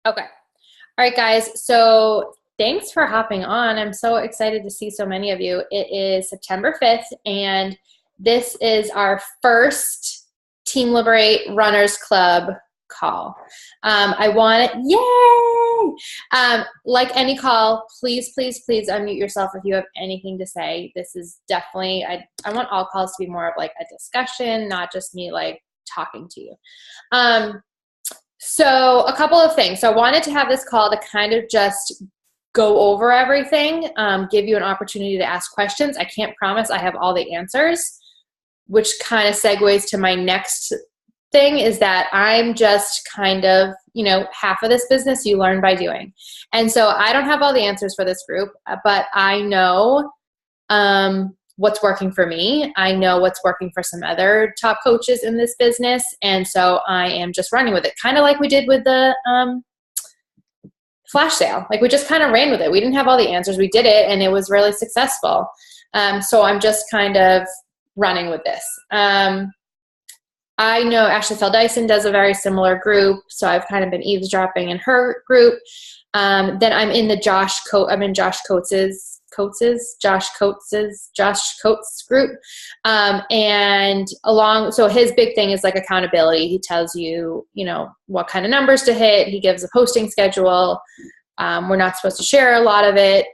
Okay. All right, guys. So thanks for hopping on. I'm so excited to see so many of you. It is September 5th, and this is our first Team Liberate Runners Club call. I want it, yay! Like any call, please, please, please unmute yourself if you have anything to say. This is definitely, I want all calls to be more of like a discussion, not just me like talking to you. So a couple of things. So I wanted to have this call to kind of just go over everything, give you an opportunity to ask questions. I can't promise I have all the answers, which kind of segues to my next thing is that I'm just kind of, half of this business you learn by doing. And so I don't have all the answers for this group, but I know what's working for me. I know what's working for some other top coaches in this business. And so I am just running with it, kind of like we did with the flash sale. Like we just kind of ran with it. We didn't have all the answers. We did it and it was really successful. So I'm just kind of running with this. I know Ashley Feld-Dyson does a very similar group. So I've kind of been eavesdropping in her group. Then I'm in the Josh Coates group. So his big thing is like accountability. He tells you, what kind of numbers to hit. He gives a posting schedule. We're not supposed to share a lot of it,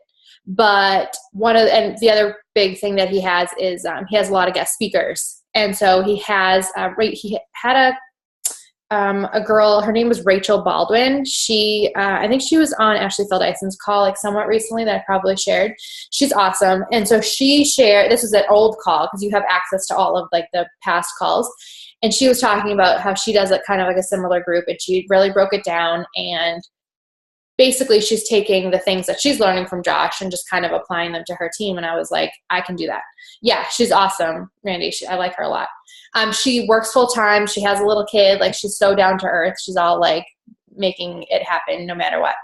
but the other big thing that he has is he has a lot of guest speakers. And so he had a girl, her name was Rachel Baldwin. I think she was on Ashley Feld-Dyson's call like somewhat recently that I probably shared. She's awesome. And so she shared, this was an old call because you have access to all of like the past calls. And she was talking about how she does kind of like a similar group, and she really broke it down. And basically she's taking the things that she's learning from Josh and just kind of applying them to her team. And I was like, I can do that. Yeah, she's awesome, Randy. I like her a lot. She works full time. She has a little kid. Like she's so down to earth. She's all like making it happen no matter what.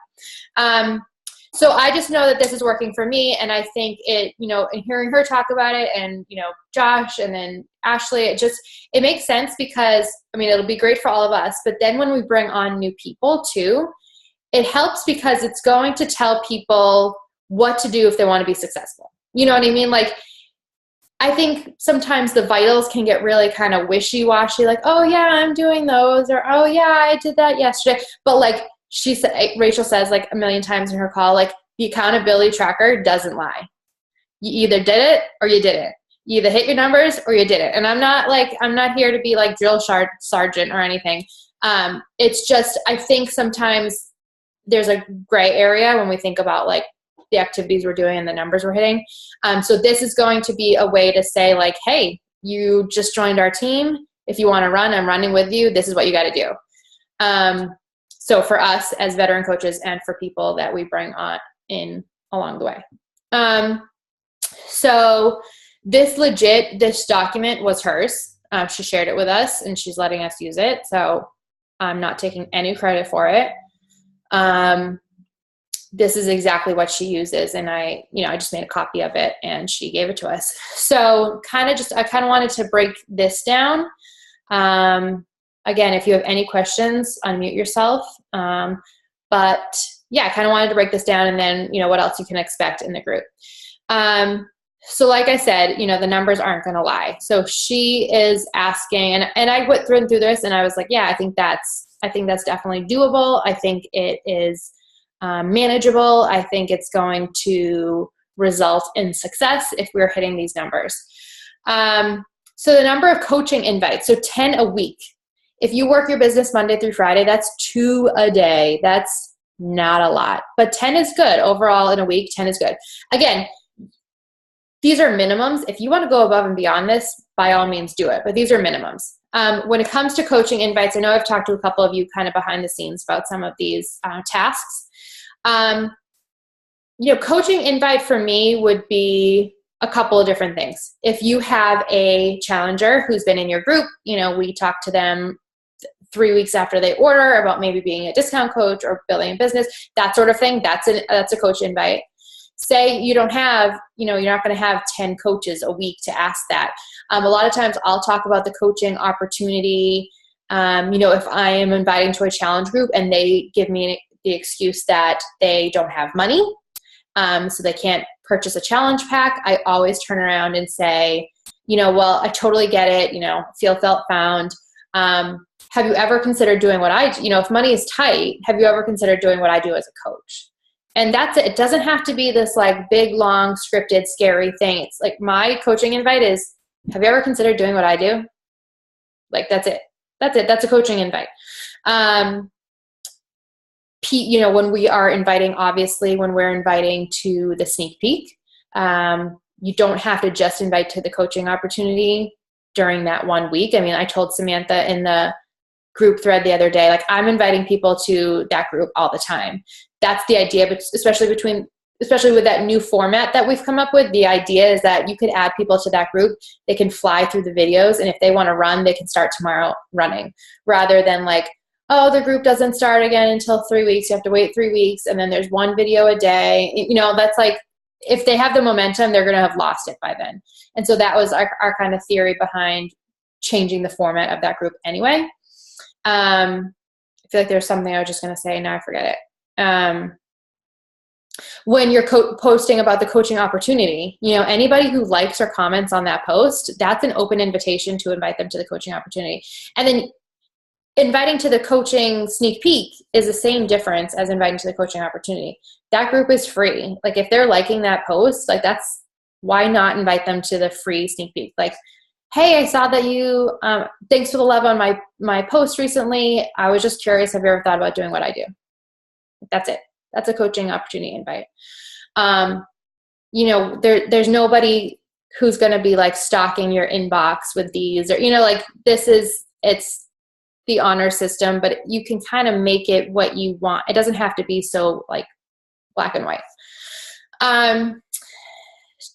So I just know that this is working for me. And I think it, and hearing her talk about it and, Josh and then Ashley, it makes sense because it'll be great for all of us. But then when we bring on new people too, it helps because it's going to tell people what to do if they want to be successful. You know what I mean? Like, I think sometimes the vitals can get really kind of wishy-washy, like, oh yeah, I'm doing those, or oh yeah, I did that yesterday. But like Rachel says like a million times in her call, like the accountability tracker doesn't lie. You either did it or you didn't. You either hit your numbers or you didn't. And I'm not here to be like drill sergeant or anything. It's just, I think sometimes there's a gray area when we think about like the activities we're doing and the numbers we're hitting. So this is going to be a way to say like, hey, you just joined our team. If you want to run, I'm running with you. This is what you got to do. So for us as veteran coaches and for people that we bring on in along the way. So this document was hers. She shared it with us and she's letting us use it. So I'm not taking any credit for it. This is exactly what she uses. And I just made a copy of it and she gave it to us. So I kind of wanted to break this down. Again, if you have any questions, unmute yourself. But yeah, I kind of wanted to break this down and then, what else you can expect in the group. So like I said, the numbers aren't going to lie. So she is asking, and I went through this and I was like, yeah, I think that's definitely doable. I think it is manageable. I think it's going to result in success if we're hitting these numbers. So the number of coaching invites, so 10 a week. If you work your business Monday through Friday, that's 2 a day. That's not a lot, but 10 is good. Overall in a week, 10 is good. Again, these are minimums. If you want to go above and beyond this, by all means do it, but these are minimums. When it comes to coaching invites, I know I've talked to a couple of you kind of behind the scenes about some of these tasks. Coaching invite for me would be a couple of different things. If you have a challenger who's been in your group, we talk to them 3 weeks after they order about maybe being a discount coach or building a business, that sort of thing. That's a coach invite. Say you don't have, you're not going to have 10 coaches a week to ask that. A lot of times I'll talk about the coaching opportunity. If I am inviting to a challenge group and they give me the excuse that they don't have money, so they can't purchase a challenge pack, I always turn around and say, well, I totally get it. Feel, felt, found. Have you ever considered doing what I do? If money is tight, have you ever considered doing what I do as a coach? And that's it. It doesn't have to be this like big, long, scripted, scary thing. It's like my coaching invite is, have you ever considered doing what I do? Like, that's it. That's it. That's a coaching invite. When we are inviting, obviously, when we're inviting to the sneak peek, you don't have to just invite to the coaching opportunity during that 1 week. I mean, I told Samantha in the group thread the other day, like, I'm inviting people to that group all the time. That's the idea, but especially with that new format that we've come up with, the idea is that you could add people to that group. They can fly through the videos, and if they want to run, they can start tomorrow running, rather than like, oh, the group doesn't start again until 3 weeks. You have to wait 3 weeks, and then there's one video a day. That's like, if they have the momentum, they're going to have lost it by then. And so that was our kind of theory behind changing the format of that group anyway. I feel like there's something I was just going to say. Now I forget it. When you're posting about the coaching opportunity, anybody who likes or comments on that post, that's an open invitation to invite them to the coaching opportunity. And then inviting to the coaching sneak peek is the same difference as inviting to the coaching opportunity. That group is free. Like, if they're liking that post, like, that's why not invite them to the free sneak peek? Like, hey, I saw that you, thanks for the love on my post recently. I was just curious, have you ever thought about doing what I do? That's it. That's a coaching opportunity invite. There's nobody who's going to be like stalking your inbox with these, or, it's the honor system, but you can kind of make it what you want. It doesn't have to be so like black and white.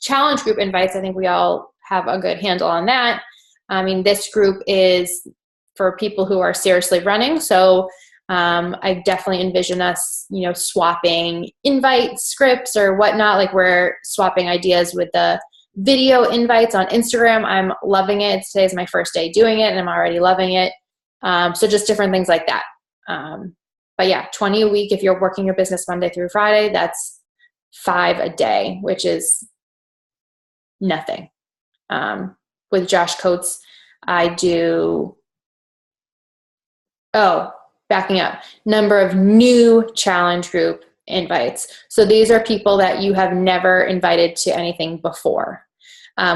Challenge group invites, I think we all have a good handle on that. I mean, this group is for people who are seriously running. So I definitely envision us, swapping invite scripts or whatnot. Like, we're swapping ideas with the video invites on Instagram. I'm loving it. Today's my first day doing it, and I'm already loving it. So just different things like that. But yeah, 20 a week. If you're working your business Monday through Friday, that's 5 a day, which is nothing. With Josh Coates, I do, backing up, number of new challenge group invites. So these are people that you have never invited to anything before.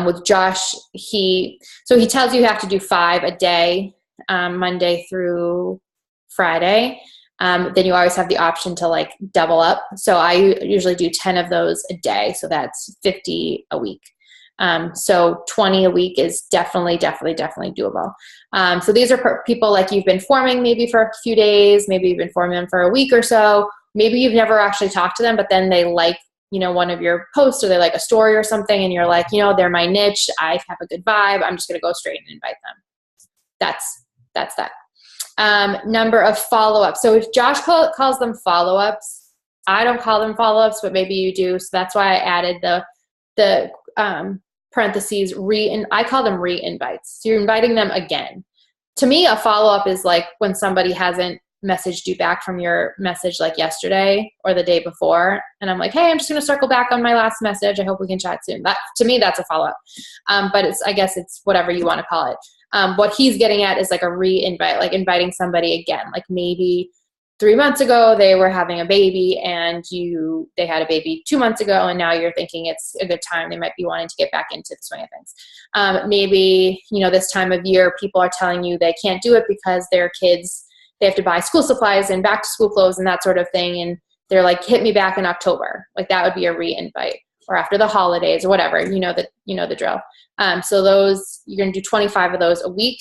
With Josh, he tells you have to do 5 a day, Monday through Friday. Then you always have the option to like double up. So I usually do 10 of those a day. So that's 50 a week. So 20 a week is definitely doable. So these are people like you've been forming maybe for a few days, maybe you've been forming them for a week or so. Maybe you've never actually talked to them, but then they like, one of your posts, or they like a story or something, and you're like, they're my niche. I have a good vibe. I'm just going to go straight and invite them. That's that. Number of follow-ups. So if Josh calls them follow-ups, I don't call them follow-ups, but maybe you do. So that's why I added the parentheses I call them re-invites. So you're inviting them again. To me, a follow-up is like when somebody hasn't messaged you back from your message like yesterday or the day before, and I'm like, hey, I'm just going to circle back on my last message. I hope we can chat soon. That, to me, that's a follow-up. But I guess it's whatever you want to call it. What he's getting at is like a re-invite, like inviting somebody again. Like maybe 3 months ago they were having a baby, and they had a baby 2 months ago, and now you're thinking it's a good time. They might be wanting to get back into the swing of things. Maybe, this time of year people are telling you they can't do it because their kids, they have to buy school supplies and back to school clothes and that sort of thing. And they're like, hit me back in October. Like that would be a re-invite, or after the holidays or whatever, the drill. So those, you're going to do 25 of those a week.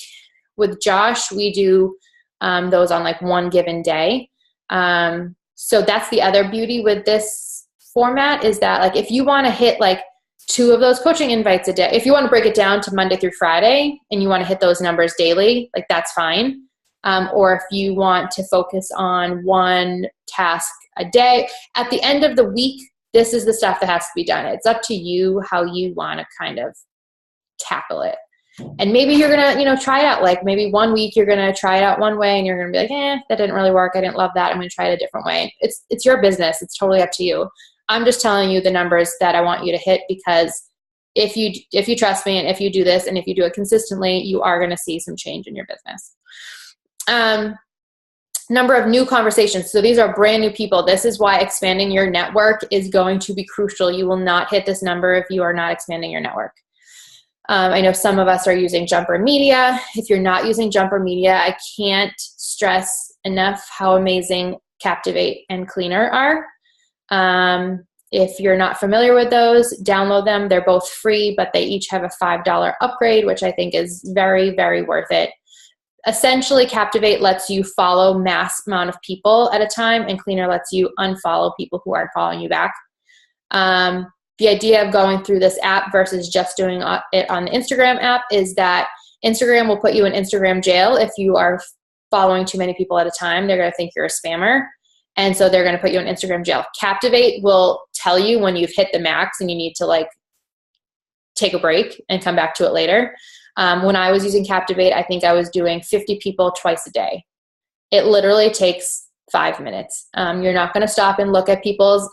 With Josh, we do those on like one given day. So that's the other beauty with this format, is that like, if you want to hit like 2 of those coaching invites a day, if you want to break it down to Monday through Friday and you want to hit those numbers daily, like that's fine. Or if you want to focus on one task a day, at the end of the week, this is the stuff that has to be done. It's up to you how you want to kind of tackle it. And maybe you're going to, you know, try it out. Like maybe 1 week you're going to try it out one way and you're going to be like, that didn't really work. I didn't love that. I'm going to try it a different way. It's your business. It's totally up to you. I'm just telling you the numbers that I want you to hit, because if you trust me and if you do this and if you do it consistently, you are going to see some change in your business. Number of new conversations. So these are brand new people. This is why expanding your network is going to be crucial. You will not hit this number if you are not expanding your network. I know some of us are using Jumper Media. If you're not using Jumper Media, I can't stress enough how amazing Captivate and Cleaner are. If you're not familiar with those, download them. They're both free, but they each have a $5 upgrade, which I think is very, very worth it. Essentially, Captivate lets you follow mass amount of people at a time, and Cleaner lets you unfollow people who aren't following you back. The idea of going through this app versus just doing it on the Instagram app is that Instagram will put you in Instagram jail if you are following too many people at a time. They're going to think you're a spammer, and so they're going to put you in Instagram jail. Captivate will tell you when you've hit the max and you need to like take a break and come back to it later. When I was using Captivate, I think I was doing 50 people twice a day. It literally takes 5 minutes. You're not going to stop and look at people's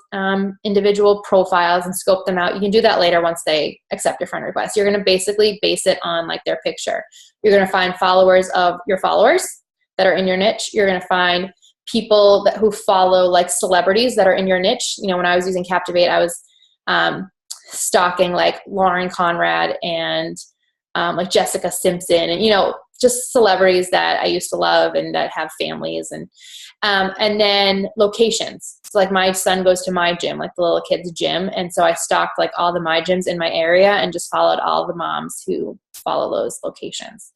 individual profiles and scope them out. You can do that later once they accept your friend request. You're going to basically base it on like their picture. You're going to find followers of your followers that are in your niche. You're going to find people who follow like celebrities that are in your niche. You know, when I was using Captivate, I was stalking like Lauren Conrad and like Jessica Simpson, and, you know, just celebrities that I used to love and that have families, and then locations. So like my son goes to my gym, like the little kid's gym. And so I stalked like all the my gyms in my area and just followed all the moms who follow those locations.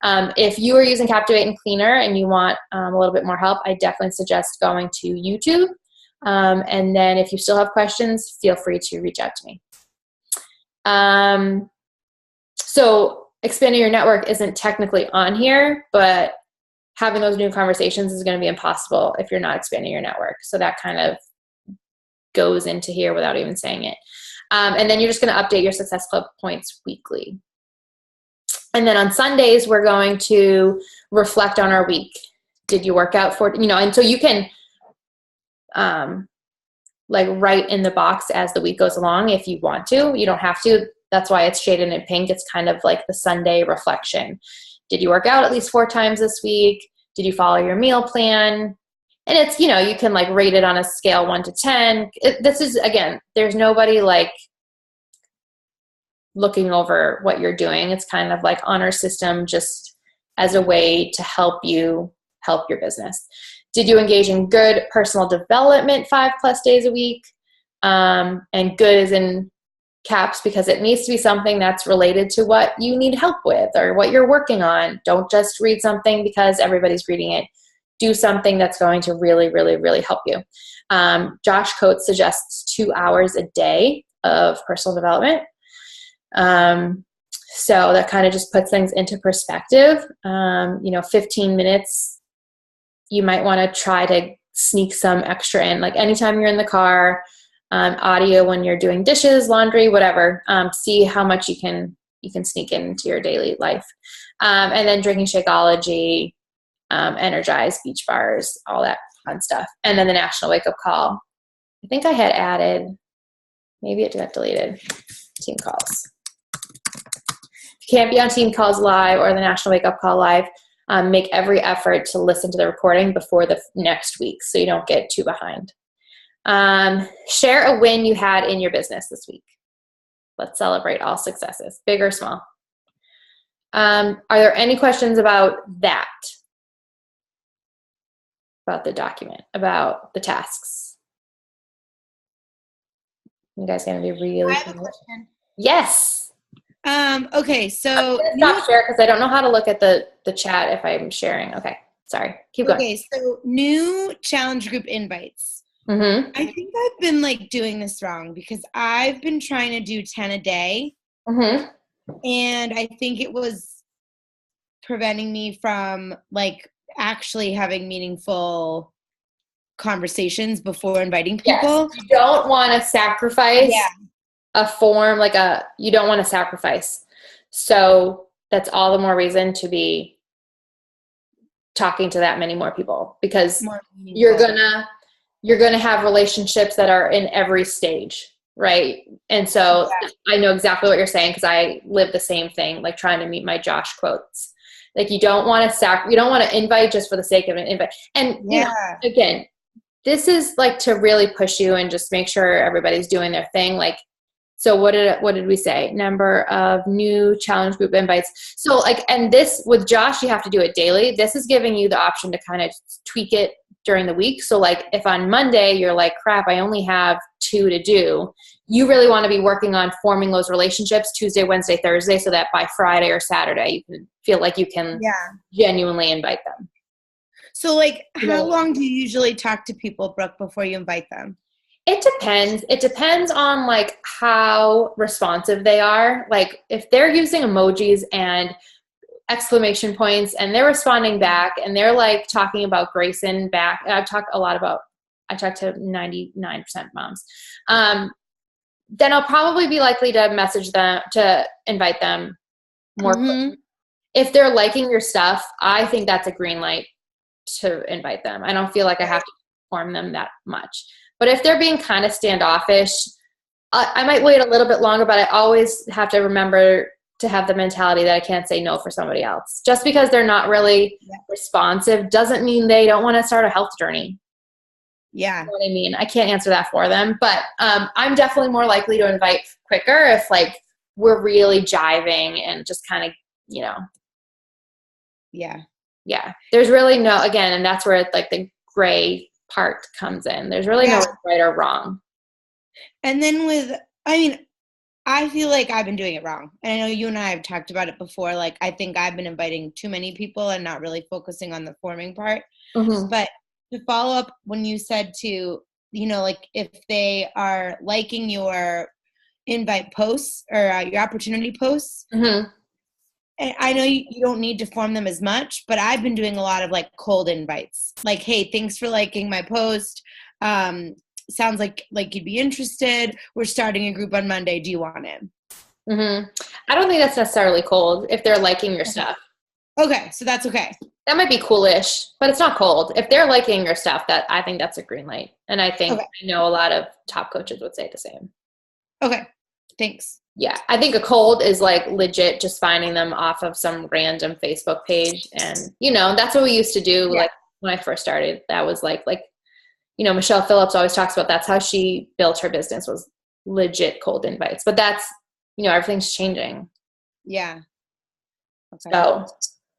If you are using Captivate and Cleaner and you want a little bit more help, I definitely suggest going to YouTube. And then if you still have questions, feel free to reach out to me. So expanding your network isn't technically on here, but having those new conversations is going to be impossible if you're not expanding your network. So that kind of goes into here without even saying it. And then you're just going to update your Success Club points weekly. And then on Sundays, we're going to reflect on our week. Did you work out for, you know, and so you can like write in the box as the week goes along if you want to. You don't have to. That's why it's shaded in pink. It's kind of like the Sunday reflection. Did you work out at least 4 times this week? Did you follow your meal plan? And it's, you know, you can like rate it on a scale 1 to 10. This is, again, there's nobody like looking over what you're doing. It's kind of like honor system just as a way to help you help your business. Did you engage in good personal development 5+ days a week? And good is in caps because it needs to be something that's related to what you need help with or what you're working on. Don't just read something because everybody's reading it. Do something that's going to really, really, really help you. Josh Coates suggests 2 hours a day of personal development. So that kind of just puts things into perspective. 15 minutes, you might want to try to sneak some extra in, like anytime you're in the car, audio when you're doing dishes, laundry, whatever. See how much you can sneak into your daily life. And then drinking Shakeology, Energize, beach bars, all that fun stuff. And then the National Wake Up Call. I think I had added, maybe it got deleted, team calls. If you can't be on team calls live or the National Wake Up Call live, make every effort to listen to the recording before the next week so you don't get too behind. Share a win you had in your business this week. Let's celebrate all successes, big or small. Are there any questions about that? About the document, about the tasks? You guys going to be really... I have a question. Yes. Okay, so... I'm going to stop share because I don't know how to look at the chat if I'm sharing. Okay, sorry. Keep going. Okay, so new challenge group invites. Mm-hmm. I think I've been like doing this wrong because I've been trying to do 10 a day. Mm-hmm. And I think it was preventing me from like actually having meaningful conversations before inviting people. Yes. You don't want to sacrifice a form, you don't want to sacrifice. So that's all the more reason to be talking to that many more people, because you're gonna have relationships that are in every stage, right? And so I know exactly what you're saying, because I live the same thing, like trying to meet my Josh quotes. Like you don't want to invite just for the sake of an invite. And you know, again, this is like to really push you and just make sure everybody's doing their thing. Like, so what did we say? Number of new challenge group invites. So like, and this with Josh, you have to do it daily. This is giving you the option to kind of tweak it during the week. So like if on Monday you're like, crap, I only have 2 to do, you really want to be working on forming those relationships Tuesday, Wednesday, Thursday, so that by Friday or Saturday, you can feel like you can genuinely invite them. So like, how long do you usually talk to people, Brooke, before you invite them? It depends. It depends on like how responsive they are. Like if they're using emojis and exclamation points and they're responding back and they're like talking about Grayson back. I talk to 99% moms. Then I'll probably be likely to message them, to invite them more. Mm-hmm. If they're liking your stuff, I think that's a green light to invite them. I don't feel like I have to inform them that much. But if they're being kind of standoffish, I might wait a little bit longer, but I always have to remember to have the mentality that I can't say no for somebody else. Just because they're not really responsive doesn't mean they don't want to start a health journey. Yeah. You know what I mean? I can't answer that for them, but I'm definitely more likely to invite quicker if like we're really jiving and just kind of, you know. Yeah. There's really no, again, and that's where like the gray part comes in. There's really no right or wrong. And then I feel like I've been doing it wrong. And I know you and I have talked about it before. Like, I think I've been inviting too many people and not really focusing on the forming part. Mm-hmm. But to follow up, when you said to, you know, like if they are liking your invite posts or your opportunity posts, mm-hmm. And I know you don't need to form them as much, but I've been doing a lot of like cold invites. Like, hey, thanks for liking my post. Sounds like you'd be interested. We're starting a group on Monday. Do you want in? Mm-hmm. I don't think that's necessarily cold if they're liking your stuff. Okay, so that's okay. That might be coolish, but it's not cold. If they're liking your stuff, I think that's a green light. And I think I know a lot of top coaches would say the same. Okay, thanks. Yeah, I think a cold is like legit just finding them off of some random Facebook page. And, you know, that's what we used to do like when I first started. That was like, you know, Michelle Phillips always talks about that's how she built her business, was legit cold invites. But that's, you know, everything's changing. Yeah. Okay. So,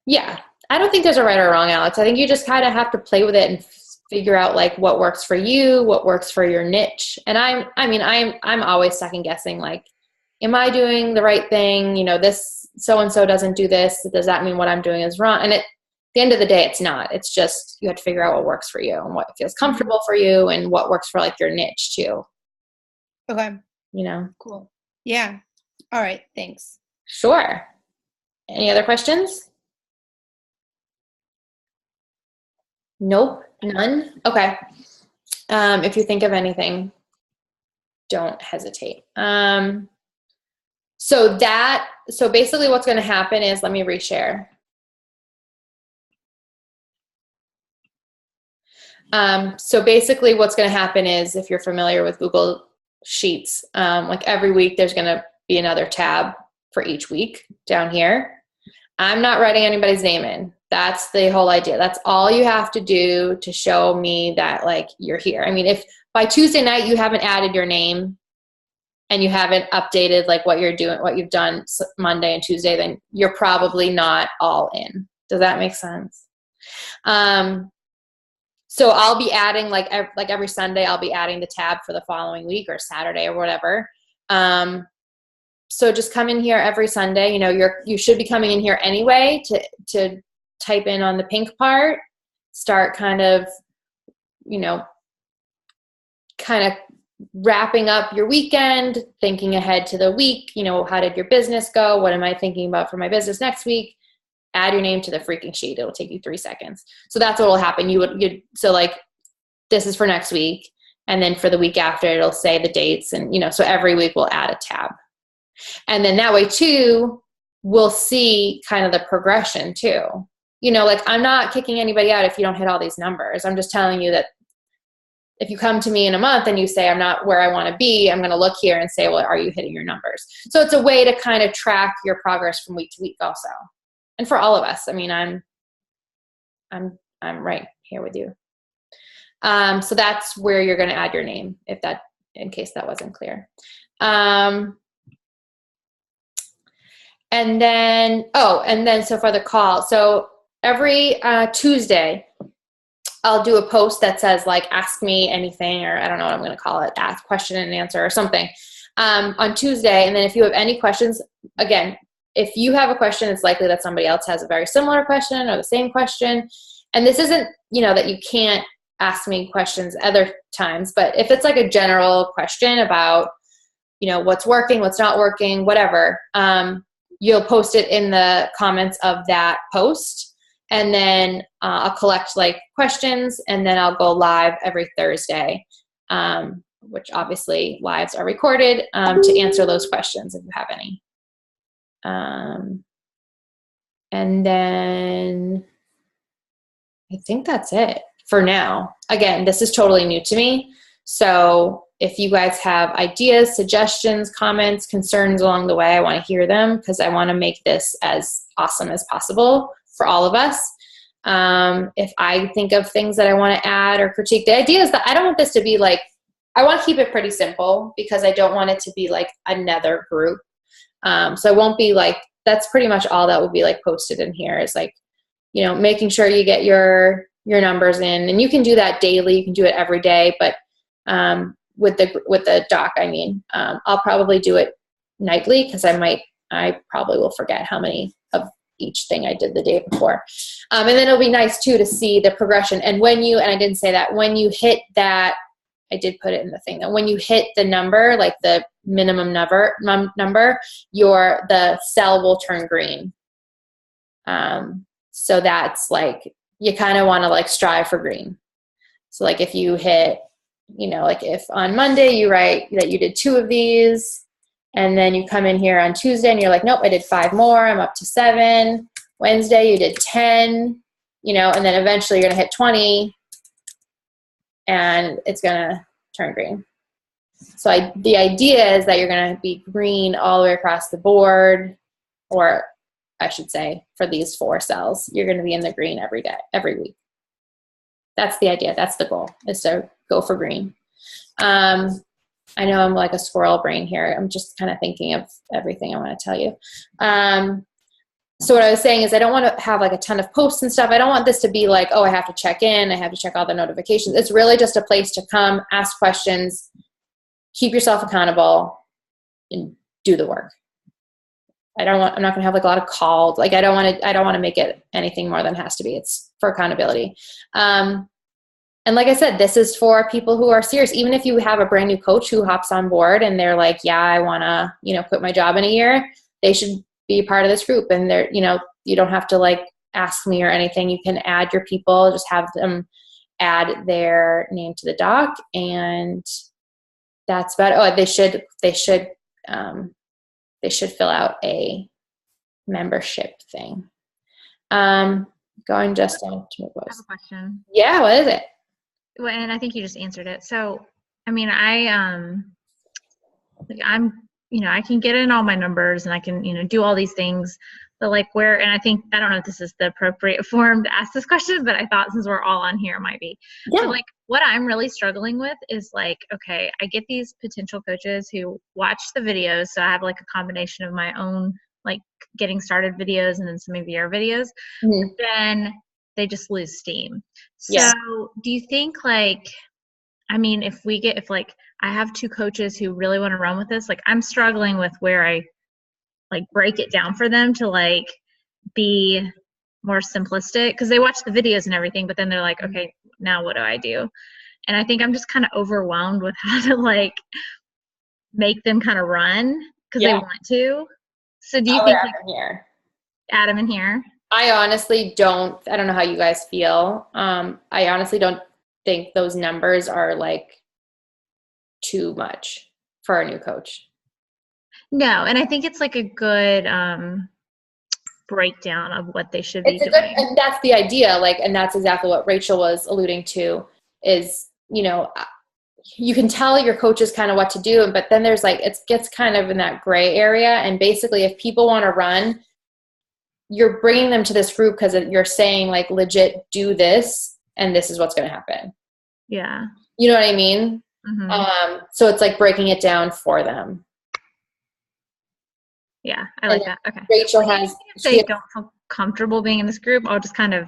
yeah, I don't think there's a right or wrong, Alex. I think you just kind of have to play with it and figure out like what works for you, what works for your niche. And I'm always second guessing, like, am I doing the right thing? You know, this so-and-so doesn't do this. Does that mean what I'm doing is wrong? And at the end of the day, it's not. It's just you have to figure out what works for you and what feels comfortable for you and what works for like your niche too. Okay. You know? Cool. Yeah. All right. Thanks. Sure. Any other questions? Nope. None? Okay. If you think of anything, don't hesitate. So basically what's going to happen is, let me reshare. So basically what's going to happen is, if you're familiar with Google Sheets, like every week there's going to be another tab for each week down here. I'm not writing anybody's name in. That's the whole idea. That's all you have to do to show me that like you're here. I mean, if by Tuesday night you haven't added your name and you haven't updated like what you're doing, what you've done Monday and Tuesday, then you're probably not all in. Does that make sense? So I'll be adding like every Sunday, I'll be adding the tab for the following week or Saturday or whatever. So just come in here every Sunday. You know, you should be coming in here anyway to type in on the pink part, start kind of, you know, kind of wrapping up your weekend, thinking ahead to the week. You know, how did your business go? What am I thinking about for my business next week? Add your name to the freaking sheet. It'll take you 3 seconds. So that's what will happen. So like, this is for next week. And then for the week after, it'll say the dates. And, you know, so every week we'll add a tab. And then that way too, we'll see kind of the progression too. You know, like I'm not kicking anybody out if you don't hit all these numbers. I'm just telling you that if you come to me in a month and you say, I'm not where I want to be, I'm going to look here and say, well, are you hitting your numbers? So it's a way to kind of track your progress from week to week also. And for all of us, I mean, I'm right here with you. So that's where you're going to add your name, in case that wasn't clear. And then so for the call, so every Tuesday, I'll do a post that says like, ask me anything, or I don't know what I'm going to call it, ask question and answer or something, on Tuesday. And then if you have any questions, again, if you have a question, it's likely that somebody else has a very similar question or the same question. And this isn't, that you can't ask me questions other times, but if it's like a general question about, what's working, what's not working, whatever, you'll post it in the comments of that post. And then I'll collect like questions, and then I'll go live every Thursday, which obviously lives are recorded, to answer those questions if you have any. And then I think that's it for now. Again, this is totally new to me. So if you guys have ideas, suggestions, comments, concerns along the way, I want to hear them, because I want to make this as awesome as possible for all of us. If I think of things that I want to add or critique, the idea is that I don't want this to be like, I want to keep it pretty simple, because I don't want it to be like another group. So it won't be like, that's pretty much all that will be like posted in here, is like, making sure you get your numbers in, and you can do that daily. You can do it every day, but with the doc, I mean, I'll probably do it nightly, because I probably will forget how many of each thing I did the day before. And then it'll be nice too to see the progression. And and I didn't say that, when you hit that, I did put it in the thing, that when you hit the number, like the minimum number, the cell will turn green. So that's like, you kind of want to like strive for green. So like if you hit, like if on Monday you write that you did 2 of these, and then you come in here on Tuesday and you're like, nope, I did 5 more, I'm up to 7. Wednesday you did 10, and then eventually you're going to hit 20, and it's going to turn green. So the idea is that you're going to be green all the way across the board, or I should say for these 4 cells, you're going to be in the green every day, every week. That's the idea. That's the goal, is to go for green. I know I'm like a squirrel brain here. I'm just kind of thinking of everything I want to tell you. So what I was saying is, I don't want to have like a ton of posts and stuff. I don't want this to be like, oh, I have to check in, I have to check all the notifications. It's really just a place to come, ask questions, keep yourself accountable, and do the work. I'm not going to have like a lot of calls. Like I don't want to make it anything more than it has to be. It's for accountability. And like I said, this is for people who are serious. Even if you have a brand new coach who hops on board and they're like, yeah, I want to, quit my job in a year, they should be part of this group. And they're, you don't have to like ask me or anything. You can add your people, just have them add their name to the doc, and that's about it. Oh, they should fill out a membership thing. Going just down to I have a question. Yeah, what is it? Well, and I think you just answered it. So, I mean, I'm, I can get in all my numbers and I can, do all these things, but like and I don't know if this is the appropriate form to ask this question, but I thought since we're all on here, it might be. Yeah. So like what I'm really struggling with is like, okay, I get these potential coaches who watch the videos. So I have like a combination of my own, like getting started videos and then some of your videos. Mm-hmm. Then they just lose steam. So yeah. Do you think like, I mean, if like I have 2 coaches who really want to run with this, like I'm struggling with where I like break it down for them to like be more simplistic, because they watch the videos and everything, but then they're like, okay, now what do I do? And I think I'm just kind of overwhelmed with how to like make them kind of run because they want to. So do you think like, add them in here? I honestly don't know how you guys feel. I honestly don't think those numbers are like too much for a new coach. No, and I think it's like a good breakdown of what they should be doing. And that's the idea. Like, and that's exactly what Rachel was alluding to is, you can tell your coaches kind of what to do, but then there's like, it gets kind of in that gray area. And basically if people want to run, you're bringing them to this group because you're saying like, legit do this. And this is what's going to happen. Yeah. You know what I mean? Mm-hmm. So it's like breaking it down for them. Yeah. I like that. Okay. Rachel has, if they don't feel comfortable being in this group, I'll just kind of,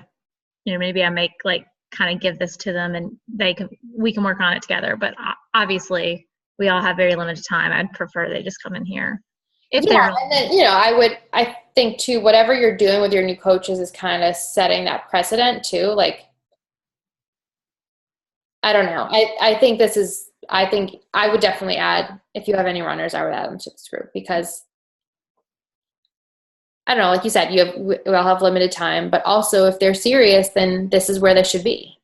maybe I make like, kind of give this to them and we can work on it together. But obviously we all have very limited time. I'd prefer they just come in here. And then, I think too, whatever you're doing with your new coaches is kind of setting that precedent too. Like, I don't know. I think I would definitely add, if you have any runners, I would add them to this group because I don't know, like you said, we all have limited time, but also if they're serious, then this is where they should be.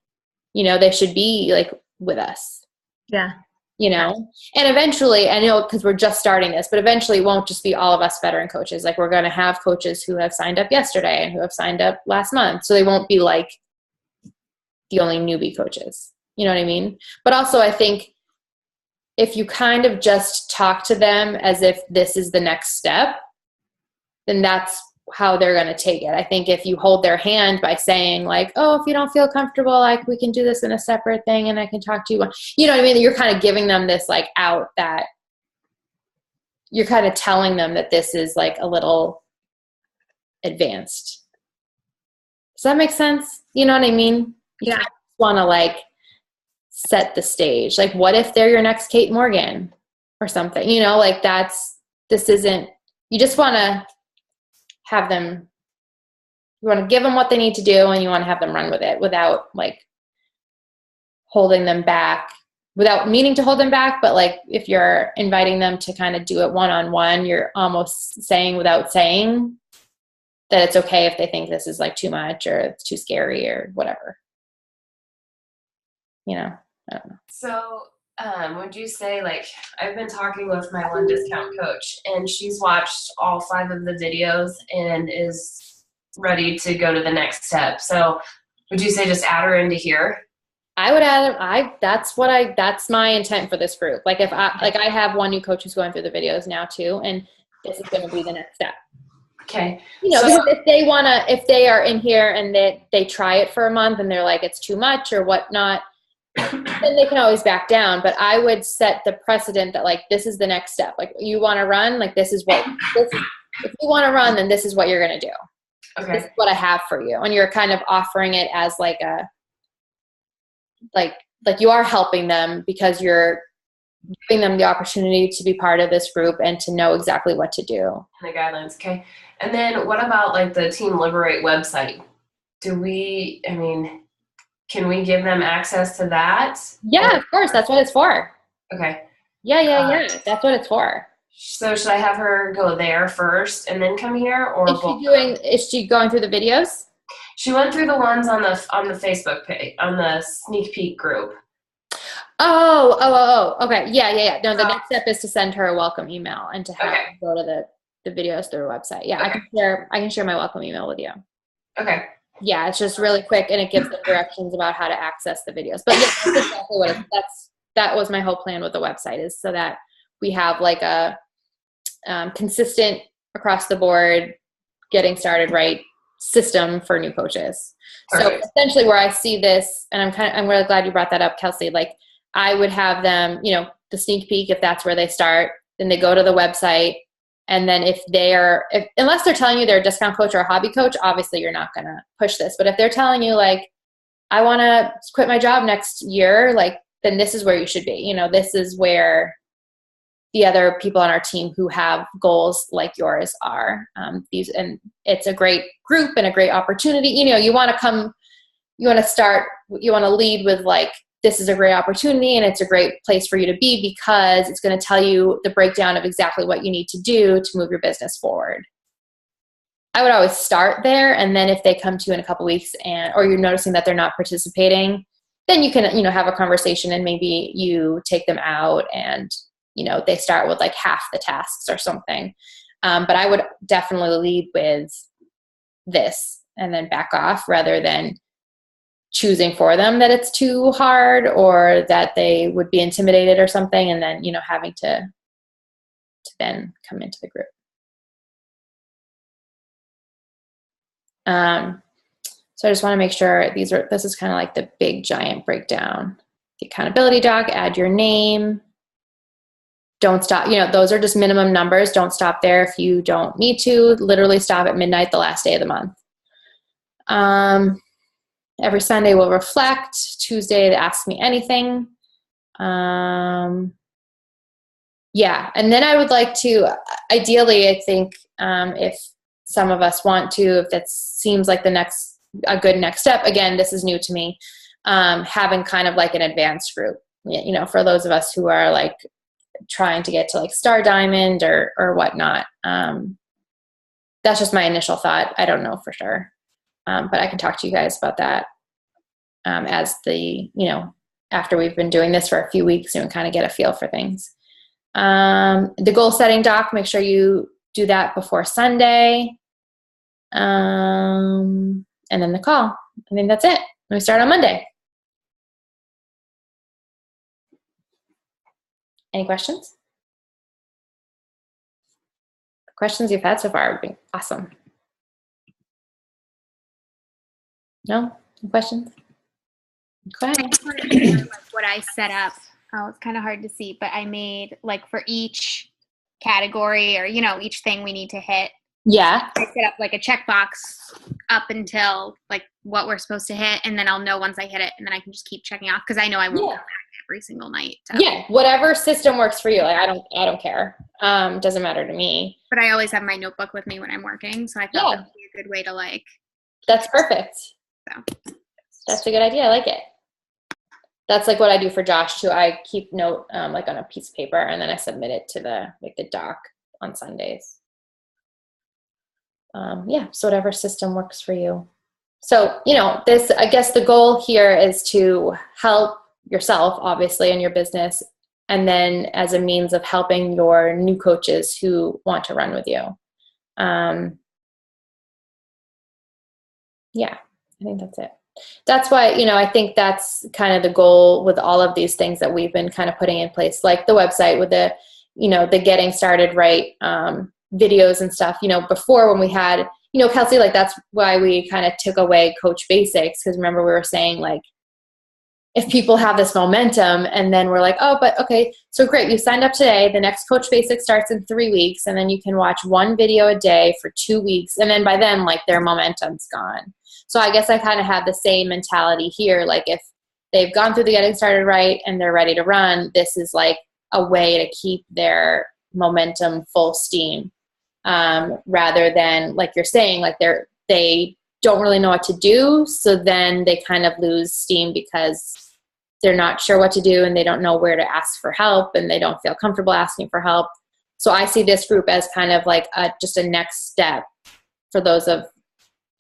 They should be like with us. Yeah. And eventually, I know because we're just starting this, but eventually it won't just be all of us veteran coaches. Like we're going to have coaches who have signed up yesterday and who have signed up last month. So they won't be like the only newbie coaches. You know what I mean? But also I think if you kind of just talk to them as if this is the next step, then that's how they're going to take it. I think if you hold their hand by saying like, oh, if you don't feel comfortable, like we can do this in a separate thing and I can talk to you. You know what I mean? You're kind of giving them this like out that you're kind of telling them that this is like a little advanced. Does that make sense? You know what I mean? You kind of want to like set the stage. Like what if they're your next Kate Morgan or something, like you just want to have them, you want to give them what they need to do and you want to have them run with it without like holding them back, without meaning to hold them back. But like if you're inviting them to kind of do it one-on-one, you're almost saying without saying that it's okay if they think this is like too much or it's too scary or whatever. I don't know. So would you say, like, I've been talking with my one discount coach and she's watched all 5 of the videos and is ready to go to the next step. So would you say just add her into here? I would add that's my intent for this group. Like if I have one new coach who's going through the videos now too, and this is going to be the next step. Okay. Because if they are in here and they try it for a month and they're like, it's too much or whatnot, then they can always back down. But I would set the precedent that like, this is the next step. Like you want to run, like if you want to run, then this is what you're going to do. Okay. This is what I have for you. And you're kind of offering it as like a, like you are helping them because you're giving them the opportunity to be part of this group and to know exactly what to do. And the guidelines. Okay. And then what about like the Team Liberate website? Can we give them access to that? Yeah, of course. That's what it's for. Okay. Yeah. That's what it's for. So should I have her go there first and then come here, or is she going through the videos? She went through the ones on the Facebook page, on the sneak peek group. Oh. Okay. Yeah. No, the next step is to send her a welcome email and to have her go to the videos through her website. Yeah, okay. I can share my welcome email with you. Okay. Yeah, it's just really quick and it gives them directions about how to access the videos. But yeah, that's exactly what that was my whole plan with the website, is so that we have like a consistent across the board getting started right system for new coaches. Perfect. So essentially where I see this, and I'm really glad you brought that up, Kelsey, like I would have them, the sneak peek, if that's where they start, then they go to the website. And then unless they're telling you they're a discount coach or a hobby coach, obviously you're not going to push this. But if they're telling you like, I want to quit my job next year, like, then this is where you should be. This is where the other people on our team who have goals like yours are. And it's a great group and a great opportunity. You want to lead with like, this is a great opportunity and it's a great place for you to be because it's going to tell you the breakdown of exactly what you need to do to move your business forward. I would always start there. And then if they come to you in a couple weeks or you're noticing that they're not participating, then you can, have a conversation and maybe you take them out and, they start with like half the tasks or something. But I would definitely lead with this, and then back off, rather than choosing for them that it's too hard or that they would be intimidated or something, and then, you know, having to then come into the group. So I just want to make sure this is kind of like the big giant breakdown. The accountability doc, add your name. Don't stop, you know, those are just minimum numbers. Don't stop there if you don't need to. Literally stop at midnight the last day of the month. Every Sunday we'll reflect. Tuesday to ask me anything. Yeah, and then I would like to, ideally, I think if some of us want to, if that seems like a good next step, again, this is new to me, having kind of like an advanced group, you know, for those of us who are like trying to get to like Star Diamond or whatnot. That's just my initial thought. I don't know for sure. But I can talk to you guys about that as you know, after we've been doing this for a few weeks and kind of get a feel for things. The goal setting doc, make sure you do that before Sunday. And then the call. I think that's it. We start on Monday. Any questions? Questions you've had so far would be awesome. No? No questions? Go ahead. I just wanted to share, like, what I set up. Oh, it's kind of hard to see, but I made like for each category or, you know, each thing we need to hit. Yeah. I set up like a checkbox up until like what we're supposed to hit, and then I'll know once I hit it, and then I can just keep checking off because I know I won't go back every single night. Yeah, whatever system works for you. Like I don't care. Doesn't matter to me. But I always have my notebook with me when I'm working, so I thought that would be a good way to like. That's perfect. So. That's a good idea. I like it. That's like what I do for Josh too. I keep note like on a piece of paper, and then I submit it to the doc on Sundays. Yeah, so whatever system works for you. So, you know, I guess the goal here is to help yourself, obviously, in your business, and then as a means of helping your new coaches who want to run with you. Yeah, I think that's it. That's why, you know, I think that's kind of the goal with all of these things that we've been kind of putting in place, like the website with the, you know, the getting started right videos and stuff. You know, before when we had, you know, Kelsey, like that's why we kind of took away Coach Basics, because remember we were saying like, if people have this momentum and then we're like, oh, but okay, so great, you signed up today, the next Coach Basics starts in 3 weeks, and then you can watch one video a day for 2 weeks, and then by then like their momentum's gone. So I guess I kind of had the same mentality here. Like if they've gone through the getting started right and they're ready to run, this is like a way to keep their momentum full steam, rather than like you're saying, like they don't really know what to do. So then they kind of lose steam because they're not sure what to do and they don't know where to ask for help and they don't feel comfortable asking for help. So I see this group as kind of like just a next step for those of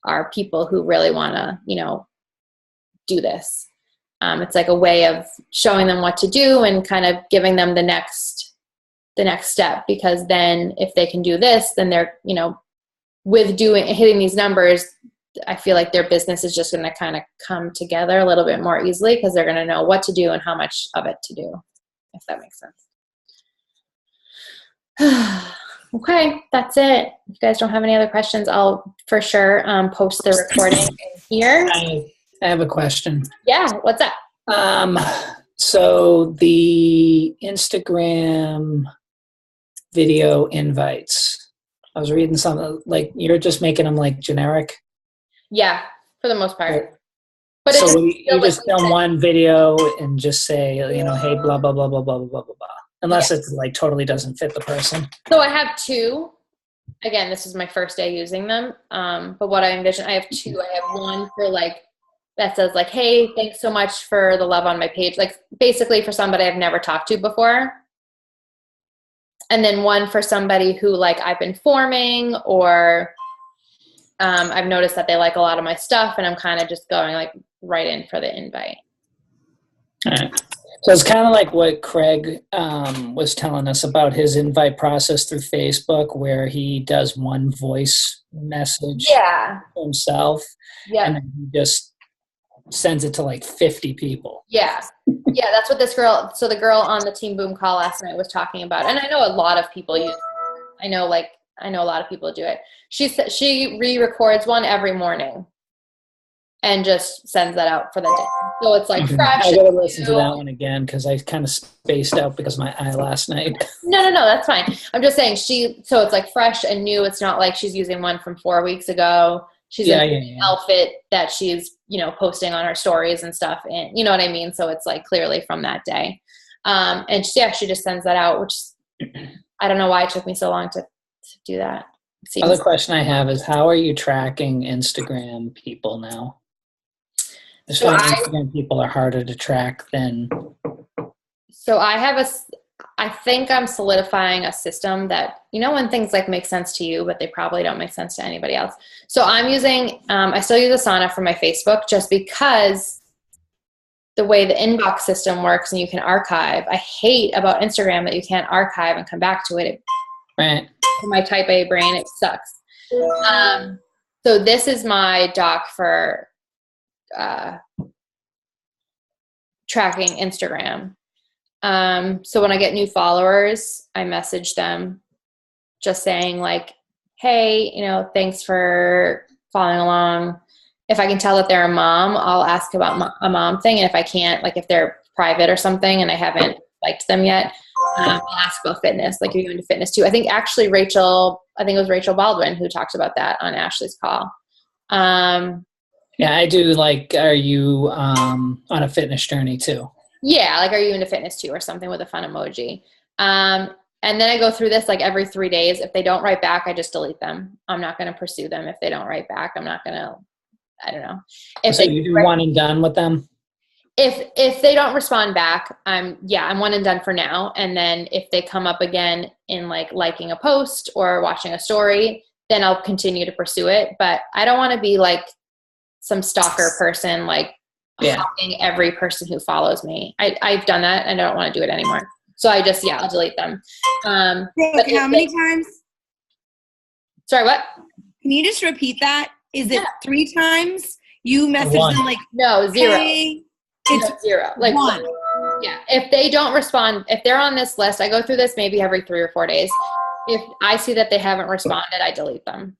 our people who really want to, you know, do this. It's like a way of showing them what to do and kind of giving them the next step, because then if they can do this, then they're, you know, with hitting these numbers, I feel like their business is just going to kind of come together a little bit more easily because they're going to know what to do and how much of it to do, if that makes sense. Okay, that's it. If you guys don't have any other questions, I'll for sure post the recording here. I have a question. Yeah, what's up? So the Instagram video invites, I was reading something like you're just making them like generic. Yeah, for the most part. But so it's you just film one video and just say, you know, hey, blah, blah, blah, blah, blah, blah, blah, blah. Unless it like totally doesn't fit the person. So I have two. Again, this is my first day using them. But what I envision, I have two. I have one for like, that says like, hey, thanks so much for the love on my page. Like basically for somebody I've never talked to before. And then one for somebody who like I've been forming, or I've noticed that they like a lot of my stuff and I'm kind of just going like right in for the invite. All right. So it's kind of like what Craig was telling us about his invite process through Facebook, where he does one voice message Yeah. to himself, and then he just sends it to like 50 people. Yeah. Yeah, that's what this girl, so the girl on the Team Boom call last night was talking about. And I know a lot of people use, I know a lot of people do it. She re-records one every morning and just sends that out for the day. So it's like fresh. I gotta listen to that one again because I kind of spaced out because of my eye last night. No, that's fine. I'm just saying so it's like fresh and new. It's not like she's using one from 4 weeks ago. She's in an outfit that she's, posting on her stories and stuff. And you know what I mean? So it's like clearly from that day. And she just sends that out, which I don't know why it took me so long to do that. Other question I have is, how are you tracking Instagram people now? Instagram people are harder to track than. So I think I'm solidifying a system that, when things like make sense to you, but they probably don't make sense to anybody else. So I'm using, I still use Asana for my Facebook just because the way the inbox system works and you can archive. I hate about Instagram that you can't archive and come back to it. Right. For my type A brain, it sucks. So this is my doc for tracking Instagram. So when I get new followers, I message them just saying like, hey, thanks for following along. If I can tell that they're a mom, I'll ask about a mom thing. And if I can't, like if they're private or something and I haven't liked them yet, I'll ask about fitness. Like, are you into fitness too? I think it was Rachel Baldwin who talked about that on Ashley's call. Yeah, I do. Like, are you on a fitness journey too? Yeah, like, are you into fitness too, or something with a fun emoji. And then I go through this like every 3 days. If they don't write back, I just delete them. I'm not going to pursue them. If they don't write back, I'm not going to, I don't know. So you do one and done with them? If they don't respond back, I'm one and done for now. And then if they come up again in like liking a post or watching a story, then I'll continue to pursue it. But I don't want to be like some stalker person, like stalking every person who follows me. I've done that and I don't want to do it anymore. So I just, I'll delete them. But how many times? Sorry, what? Can you just repeat that? Is it 3 times? You message them like, no, 0. Hey, it's 0. Like 1. Yeah. If they don't respond, if they're on this list, I go through this maybe every 3 or 4 days. If I see that they haven't responded, I delete them.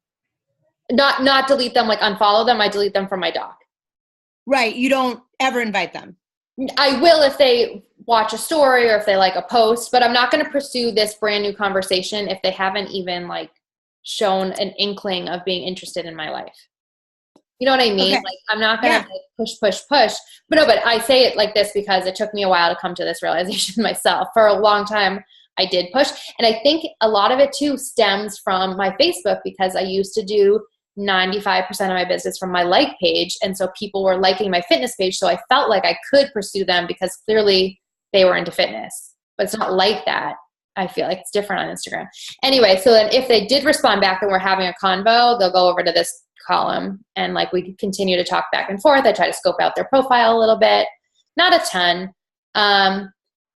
Not delete them, like unfollow them. I delete them from my doc. Right. You don't ever invite them. I will if they watch a story or if they like a post, but I'm not going to pursue this brand new conversation if they haven't even like shown an inkling of being interested in my life. You know what I mean? Okay. Like, I'm not going to push. But no, but I say it like this because it took me a while to come to this realization myself. For a long time, I did push. And I think a lot of it too stems from my Facebook, because I used to do 95% of my business from my like page. And so people were liking my fitness page. So I felt like I could pursue them because clearly they were into fitness, but it's not like that. I feel like it's different on Instagram. Anyway, so then if they did respond back and we're having a convo, they'll go over to this column and like we continue to talk back and forth. I try to scope out their profile a little bit, not a ton.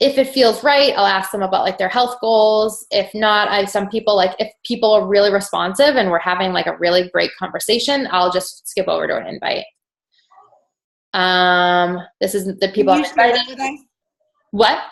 If it feels right, I'll ask them about like their health goals. If not, some people, like if people are really responsive and we're having like a really great conversation, I'll just skip over to an invite. This is the people I'm inviting. What?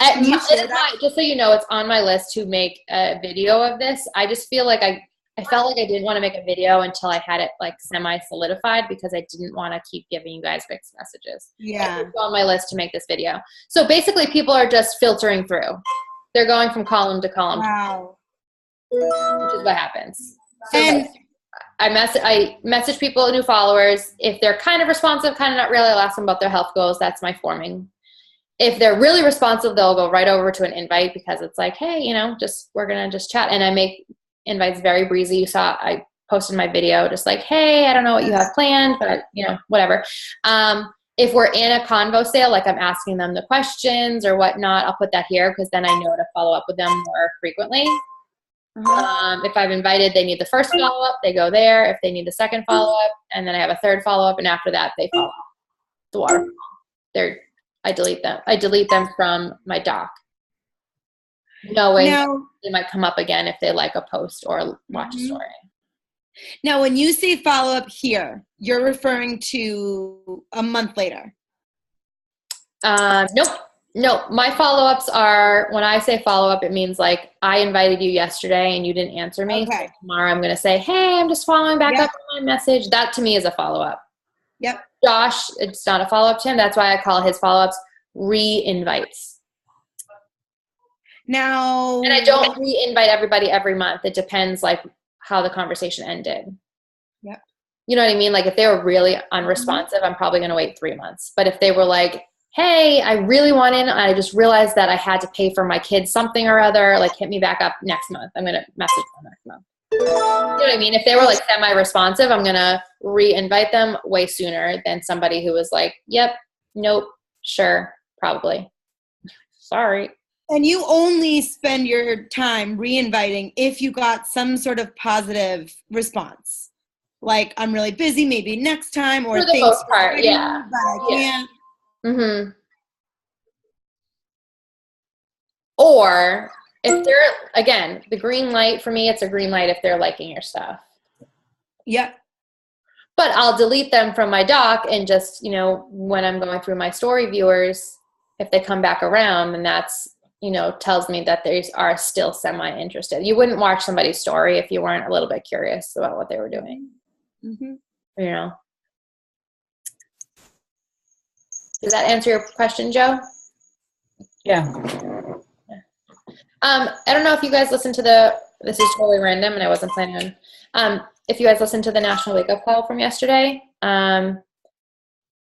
Just so you know, it's on my list to make a video of this. I just feel like I felt like I didn't want to make a video until I had it like semi-solidified, because I didn't want to keep giving you guys mixed messages. Yeah. It's on my list to make this video. So basically people are just filtering through. They're going from column to column. Wow. Which is what happens. So And I message people, new followers. If they're kind of responsive, kind of not really, I'll ask them about their health goals. That's my forming. If they're really responsive, they'll go right over to an invite, because it's like, hey, we're going to just chat. And I make invites very breezy. You saw I posted my video just like, hey, I don't know what you have planned, but whatever. If we're in a convo sale, like I'm asking them the questions or whatnot, I'll put that here because then I know to follow up with them more frequently. If I've invited, they need the first follow-up, they go there. If they need the second follow-up, and then I have a third follow-up, and after that they follow up the waterfall. I delete them. I delete them from my doc, knowing they might come up again if they like a post or watch a story. Now, when you say follow up here, you're referring to a month later. Nope. No, my follow-ups are, when I say follow-up, it means like I invited you yesterday and you didn't answer me. Okay. So tomorrow I'm going to say, hey, I'm just following back up on my message. That to me is a follow-up. Yep. Josh, it's not a follow-up to him. That's why I call his follow-ups re-invites. Now. And I don't re-invite everybody every month. It depends like how the conversation ended. Yep. You know what I mean? Like if they were really unresponsive, I'm probably going to wait 3 months. But if they were like, hey, I really want in. I just realized that I had to pay for my kids something or other. Like, hit me back up next month. I'm going to message them next month. You know what I mean? If they were like semi-responsive, I'm going to re-invite them way sooner than somebody who was like, yep, nope, sure, probably. Sorry. And you only spend your time re-inviting if you got some sort of positive response. Like, I'm really busy, maybe next time, or for the most part, yeah. But I can't. Mm-hmm. Or if they're, again, the green light for me, it's a green light if they're liking your stuff. Yep. But I'll delete them from my doc and just, you know, when I'm going through my story viewers, if they come back around, then that's, you know, tells me that they are still semi-interested. You wouldn't watch somebody's story if you weren't a little bit curious about what they were doing. Mm-hmm. You know. Does that answer your question, Joe? Yeah. I don't know if you guys listened to this is totally random and I wasn't planning on, if you guys listened to the National Wake Up Call from yesterday,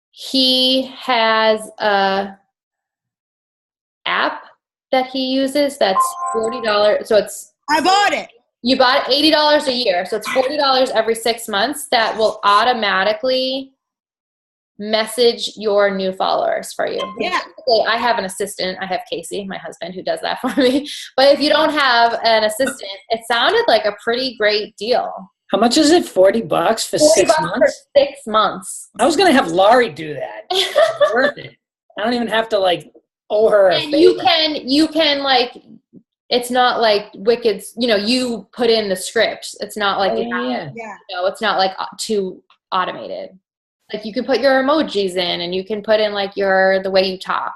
he has a app that he uses that's $40. So I bought it. You bought $80 a year. So it's $40 every 6 months that will automatically message your new followers for you. Yeah. I have an assistant. I have Casey, my husband, who does that for me. But if you don't have an assistant, it sounded like a pretty great deal. How much is it? $40 for 6 months? For 6 months. I was gonna have Laurie do that. It's worth it. I don't even have to like owe her a favor. You can like, it's not like Wicked, you know, you put in the script. It's not like you know, it's not like too automated. Like you can put your emojis in and you can put in like the way you talk.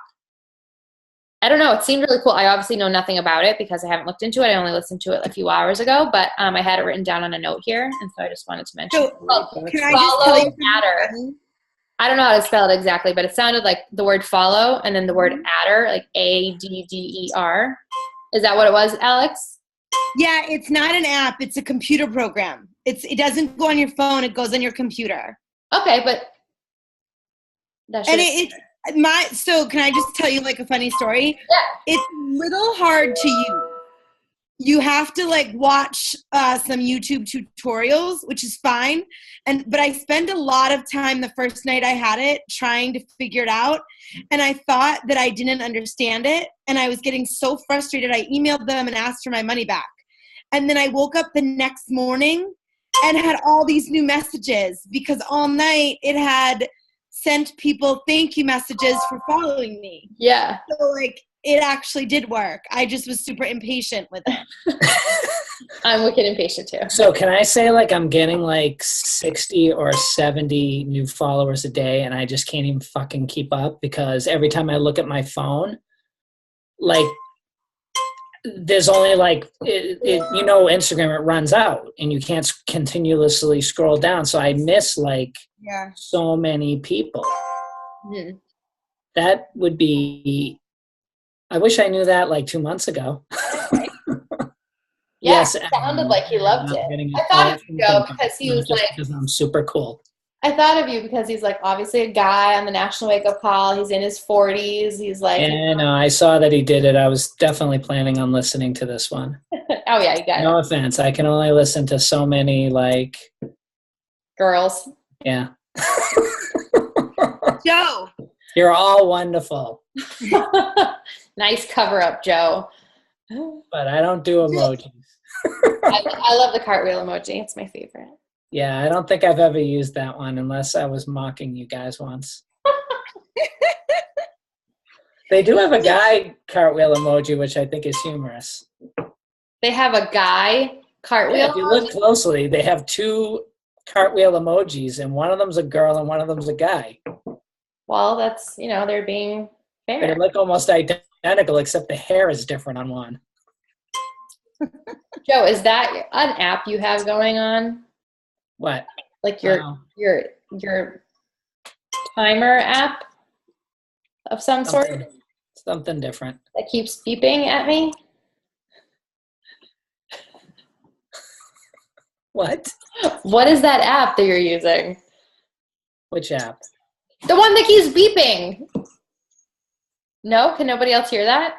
I don't know. It seemed really cool. I obviously know nothing about it because I haven't looked into it. I only listened to it a few hours ago, but I had it written down on a note here. And so I just wanted to mention. So, can I just tell you Adder. I don't know how to spell it exactly, but it sounded like the word follow and then the word adder, like ADDER. Is that what it was, Alex? Yeah, it's not an app. It's a computer program. It doesn't go on your phone. It goes on your computer. Okay, but so can I just tell you like a funny story? Yeah. It's a little hard to use. You have to like watch some YouTube tutorials, which is fine. But I spent a lot of time the first night I had it trying to figure it out. And I thought that I didn't understand it. And I was getting so frustrated. I emailed them and asked for my money back. And then I woke up the next morning and had all these new messages because all night it had sent people thank you messages for following me. Yeah. So like it actually did work. I just was super impatient with it. I'm wicked impatient too. So can I say like I'm getting like 60 or 70 new followers a day and I just can't even fucking keep up because every time I look at my phone, like there's only like, you know, Instagram, it runs out and you can't continuously scroll down. So I miss like so many people. Mm-hmm. That would be, I wish I knew that like 2 months ago. Yeah, yes, it sounded like he loved it. I thought of you, Joe, because he was like, because I'm super cool. I thought of you because he's like obviously a guy on the National Wake Up Call. He's in his 40s. He's like, and I saw that he did it. I was definitely planning on listening to this one. Oh yeah, you got it. No offense, I can only listen to so many like girls. Yeah. Joe, you're all wonderful. Nice cover up, Joe. But I don't do emojis. I love the cartwheel emoji. It's my favorite. Yeah, I don't think I've ever used that one unless I was mocking you guys once. They do have a guy cartwheel emoji, which I think is humorous. They have a guy cartwheel. Yeah, if you look closely, they have 2 cartwheel emojis, and one of them's a girl and one of them's a guy. Well, that's, they're being fair. They look almost identical, except the hair is different on one. Joe, is that an app you have going on? What? Like your timer app of some sort? Something different. That keeps beeping at me? What? What is that app that you're using? Which app? The one that keeps beeping. No? Can nobody else hear that?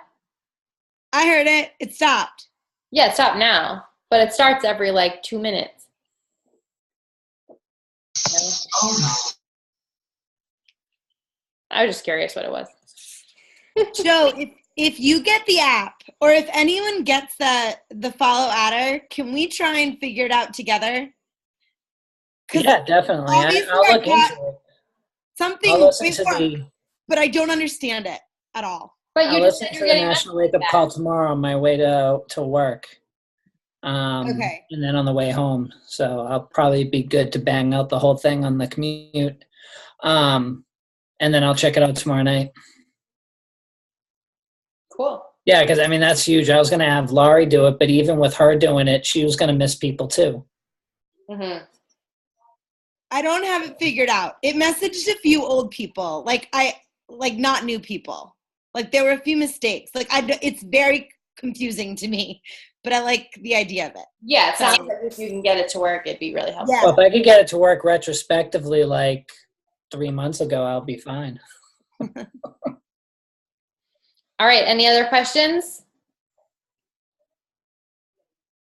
I heard it. It stopped. Yeah, it stopped now. But it starts every 2 minutes. I was just curious what it was. Joe, if you get the app, or if anyone gets the follow adder, can we try and figure it out together? Yeah, definitely. I'll look into it. Something, I'll listen to but I don't understand it at all. But I'll listen to the National Wake Up Call tomorrow on my way to work. Okay. And then on the way home. So I'll probably be good to bang out the whole thing on the commute. And then I'll check it out tomorrow night. Cool. Yeah, because that's huge. I was going to have Laurie do it, but even with her doing it, she was going to miss people too. Mm-hmm. I don't have it figured out. It messaged a few old people, not new people. There were a few mistakes. It's very confusing to me, but I like the idea of it. Yeah, it sounds like if you can get it to work, it'd be really helpful. Yeah. Well, if I could get it to work retrospectively 3 months ago, I'll be fine. All right, any other questions?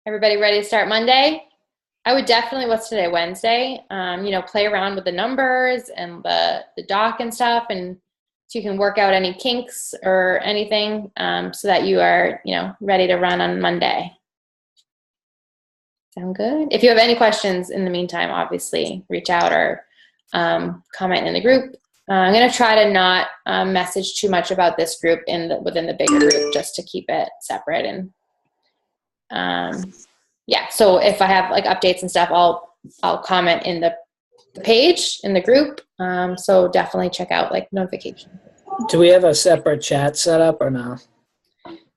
Everybody ready to start Monday? I would definitely, what's today, Wednesday? Play around with the numbers and the doc and stuff, and so you can work out any kinks or anything so that you are, ready to run on Monday. Sound good? If you have any questions in the meantime, obviously reach out or comment in the group. I'm going to try to not message too much about this group within the bigger group, just to keep it separate. And so if I have updates and stuff, I'll comment in the page in the group. So definitely check out notifications. Do we have a separate chat set up or no?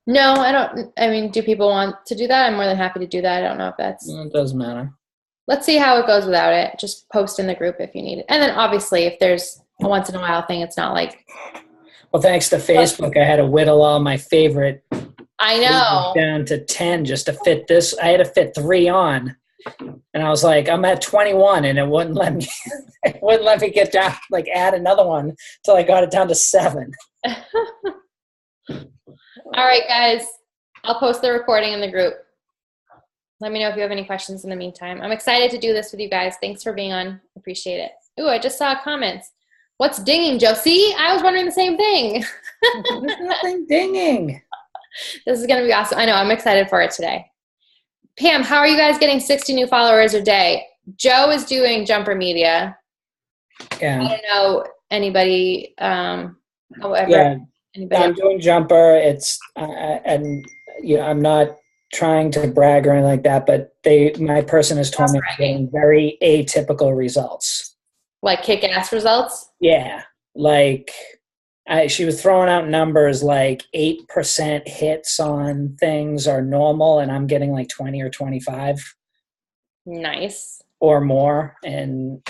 No, I don't. Do people want to do that? I'm more than happy to do that. I don't know if that's. It doesn't matter. Let's see how it goes without it. Just post in the group if you need it. And then obviously if there's a once in a while thing, it's not Well, thanks to Facebook, I had to whittle all my favorite. I know. Down to 10 just to fit this. I had to fit 3 on. And I was like, I'm at 21, and it wouldn't let me. It wouldn't let me get down, add another one till I got it down to 7. All right, guys. I'll post the recording in the group. Let me know if you have any questions in the meantime. I'm excited to do this with you guys. Thanks for being on. Appreciate it. Ooh, I just saw comments. What's dinging, Joe? See, I was wondering the same thing. There's nothing dinging. This is going to be awesome. I know. I'm excited for it today. Pam, how are you guys getting 60 new followers a day? Joe is doing Jumper Media. Yeah. I don't know anybody. However, yeah. Anybody I'm doing Jumper. It's and I'm not trying to brag or anything like that, but my person has told me I'm getting very atypical results. Like kick-ass results? Yeah. She was throwing out numbers 8% hits on things are normal, and I'm getting 20 or 25. Nice. Or more. And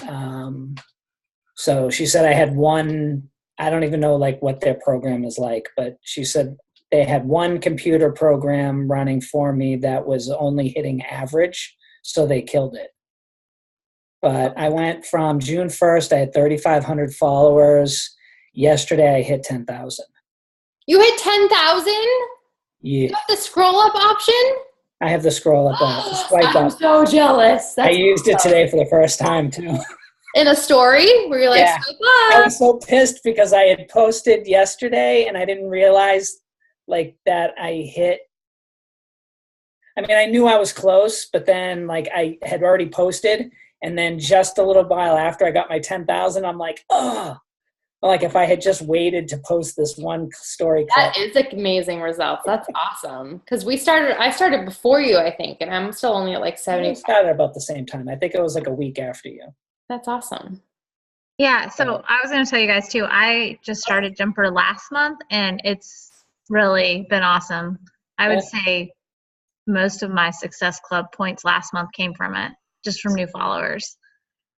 so she said I had one, I don't even know what their program is like, but she said they had one computer program running for me that was only hitting average, so they killed it. But I went from June 1st, I had 3,500 followers. Yesterday, I hit 10,000. You hit 10,000? Yeah. You have the scroll up option? I have the scroll up, swipe I'm up. so jealous. I used it today for the first time, too. In a story? Where you're Yeah. swipe I up? was so pissed because I had posted yesterday, and I didn't realize, that I hit. I knew I was close, but then, I had already posted, and then just a little while after I got my 10,000, I'm like, oh. Like if I had just waited to post this one story. That is amazing results. That's awesome. Because I started before you, I think, and I'm still only at like 70. We started about the same time. I think it was like a week after you. That's awesome. Yeah, so I was going to tell you guys too, I just started Jumper last month and it's really been awesome. I would say most of my Success Club points last month came from it, just from new followers.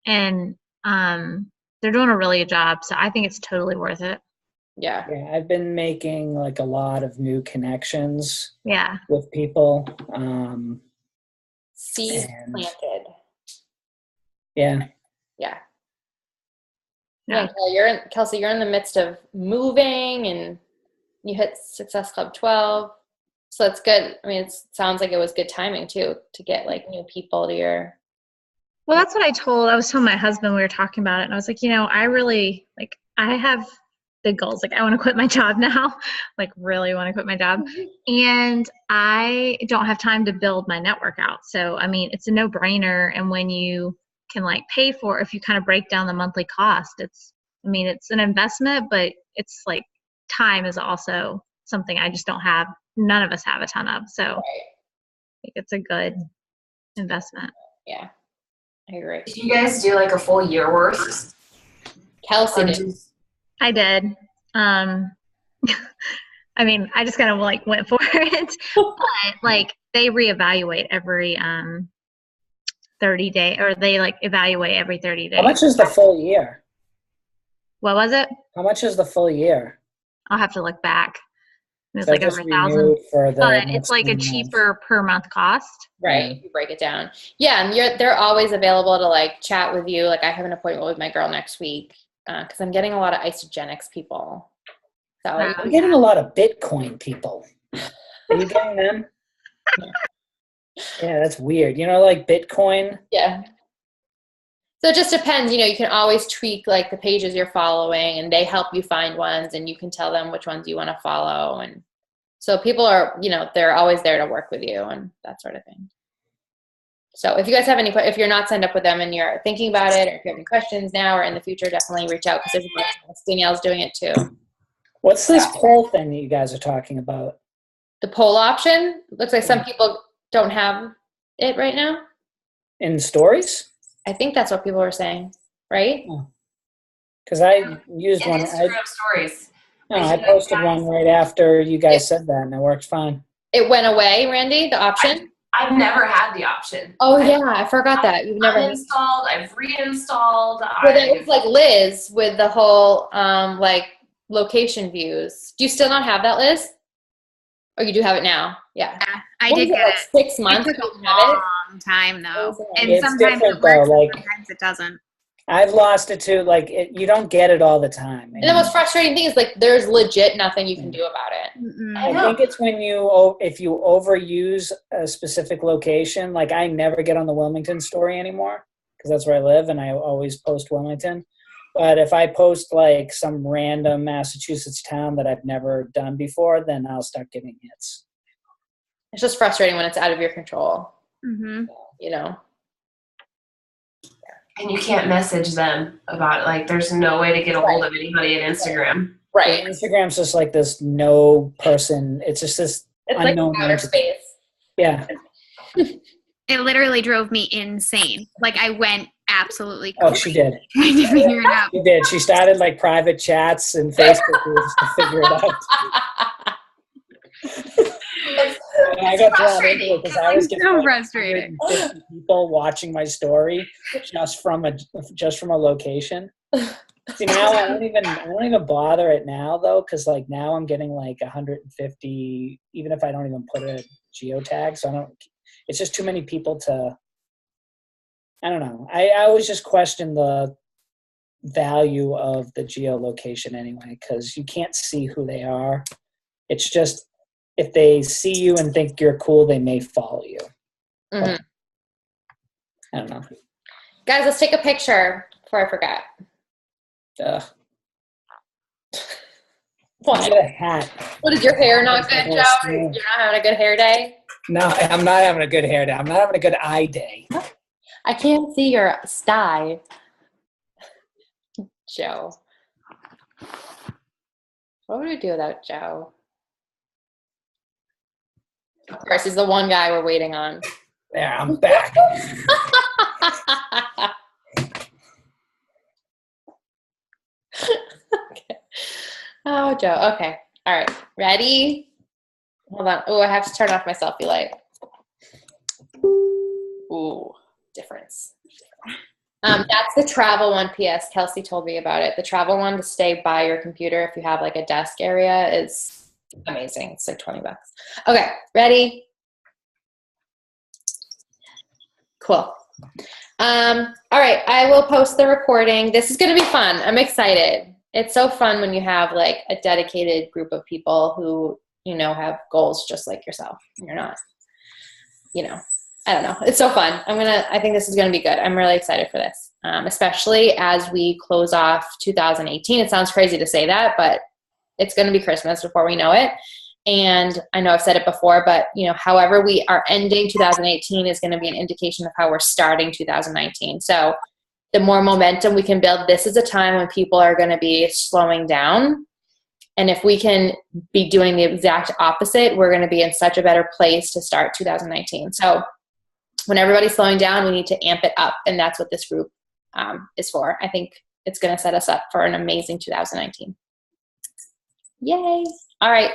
And they're doing a really good job, so I think it's totally worth it. Yeah. I've been making like a lot of new connections with people. Seeds planted. Yeah. Yeah. Yeah, Kelsey, you're in the midst of moving and you hit Success Club 12. So that's good. I mean, it sounds like it was good timing too, to get like new people to your. Well, that's what I was telling my husband, we were talking about it, and I was like, I really, like, I have big goals. Like, I want to quit my job now, like really want to quit my job. And I don't have time to build my network out. So, I mean, it's a no-brainer. And when you can like pay for, if you kind of break down the monthly cost, it's an investment, but it's like time is also something I just don't have. None of us have a ton of. So I think it's a good investment. Yeah, I agree. Did you guys do like a full year worth? Kelsey did. I did. I mean, I just kind of like went for it, but like they reevaluate every 30 day, or they like evaluate every 30 days. How much is the full year? What was it? How much is the full year? I'll have to look back. It's like over 1,000, but it's like a cheaper per month cost. Right. You break it down. Yeah. And they're always available to like chat with you. Like I have an appointment with my girl next week because I'm getting a lot of Isogenics people. So I'm getting a lot of Bitcoin people. Are you getting them? Yeah, that's weird. Like Bitcoin? Yeah. So it just depends. You can always tweak like the pages you're following and they help you find ones and you can tell them which ones you want to follow. And so people are, they're always there to work with you and that sort of thing. So if you guys have if you're not signed up with them and you're thinking about it, or if you have any questions now or in the future, definitely reach out because there's a bunch of Danielle's doing it too. What's this poll thing that you guys are talking about? The poll option? Looks like some people don't have it right now. In stories? I think that's what people were saying, right? Because I used one. Instagram stories. No, I posted one right after you guys said that, and it worked fine. It went away, Randy, the option? I've never had the option. Oh, yeah, I forgot that. You've never installed. I've reinstalled. Well, it was like Liz with the whole like location views. Do you still not have that, Liz? Or you do have it now? Yeah. I did get it. 6 months. It took a long time though, and it's sometimes it works, sometimes it doesn't. I've lost it too. Like you don't get it all the time. And the most frustrating thing is like there's legit nothing you can do about it. I think it's when if you overuse a specific location. Like I never get on the Wilmington story anymore because that's where I live, and I always post Wilmington. But if I post like some random Massachusetts town that I've never done before, then I'll start getting hits. It's just frustrating when it's out of your control. Mm-hmm. And you can't message them about it. Like there's no way to get a hold of anybody at Instagram. Right. Instagram's just like this no person. It's just this unknown like outer space. Yeah. It literally drove me insane. Like I went absolutely crazy. Oh, she did. Trying to figure it out. She did. She started like private chats and Facebook groups to figure it out. And I got drawn into it because I was getting so like frustrating. 150 people watching my story just from a location. See, now I don't even bother it now though, because like now I'm getting like 150, even if I don't even put a geotag. So it's just too many people to. I don't know. I always just question the value of the geolocation anyway, because you can't see who they are. It's just if they see you and think you're cool, they may follow you. Mm-hmm. I don't know. Guys, let's take a picture before I forget. What? Get a hat. What, is your hair not good, Joe? You're not having a good hair day? No, I'm not having a good hair day. I'm not having a good eye day. I can't see your sty, Joe. What would we do without Joe? Of course, he's the one guy we're waiting on. There, I'm back. Okay. Oh, Joe. Okay. All right. Ready? Hold on. Oh, I have to turn off my selfie light. Ooh, difference. That's the travel one. PS. Kelsey told me about it. The travel one to stay by your computer if you have like a desk area is amazing. It's like $20. Okay. Ready? Cool. All right. I will post the recording. This is going to be fun. I'm excited. It's so fun when you have like a dedicated group of people who, you know, have goals just like yourself. You're not, you know, I don't know. It's so fun. I think this is going to be good. I'm really excited for this, especially as we close off 2018. It sounds crazy to say that, but it's going to be Christmas before we know it. And I know I've said it before, but you know, however we are ending 2018 is going to be an indication of how we're starting 2019. So the more momentum we can build, this is a time when people are going to be slowing down. And if we can be doing the exact opposite, we're going to be in such a better place to start 2019. So when everybody's slowing down, we need to amp it up. And that's what this group is for. I think it's going to set us up for an amazing 2019. Yay. All right.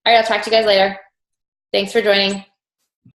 I'll talk to you guys later. Thanks for joining.